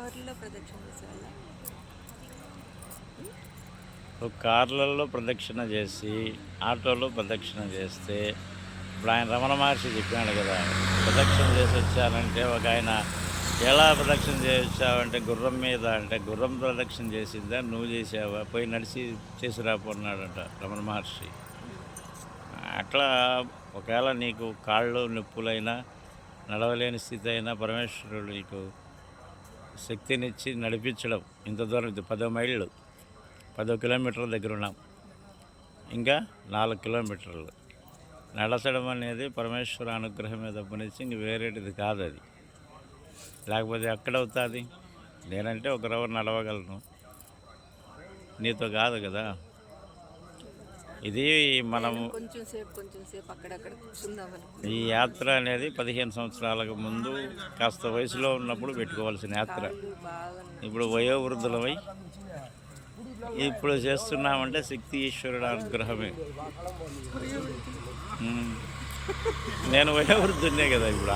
కార్లలో ప్రదక్షిణ చేసేవాళ్ళ? కార్లలో ప్రదక్షిణ చేసి ఆటోలో ప్రదక్షిణ చేస్తే ఇప్పుడు ఆయన రమణ మహర్షి చెప్పాడు కదా, ప్రదక్షిణ చేసి వచ్చానంటే ఒక ఆయన ఎలా ప్రదక్షిణ చేసి వచ్చావంటే గుర్రం మీద, అంటే గుర్రం ప్రదక్షిణ చేసిందా నువ్వు చేసావా, పోయి నడిచి చేసి రాపోన్నాడంట రమణ మహర్షి. అట్లా ఒకవేళ నీకు కాళ్ళు నొప్పులైనా నడవలేని స్థితి అయినా పరమేశ్వరుడు నీకు శక్తినిచ్చి నడిపించడం. ఇంత దూరం 10 మైళ్ళు 10 కిలోమీటర్ల దగ్గర ఉన్నాం, ఇంకా 4 కిలోమీటర్లు నడచడం అనేది పరమేశ్వర అనుగ్రహం మీద తప్పనిచ్చి ఇంక వేరేటిది కాదు అది. లేకపోతే ఎక్కడవుతుంది? నేనంటే ఒక రవ్వ నడవగలను, నీతో కాదు కదా. ఇది మనం కొంచెం సేపు అక్కడక్కడ కూర్చుందామని. ఈ యాత్ర అనేది 15 సంవత్సరాలకు ముందు కాస్త వయసులో ఉన్నప్పుడు పెట్టుకోవాల్సిన యాత్ర. ఇప్పుడు వయోవృద్ధులమై ఇప్పుడు చేస్తున్నామంటే శక్తి ఈశ్వరుడు అనుగ్రహమే. నేను వయోవృద్ధున్నే కదా ఇప్పుడు.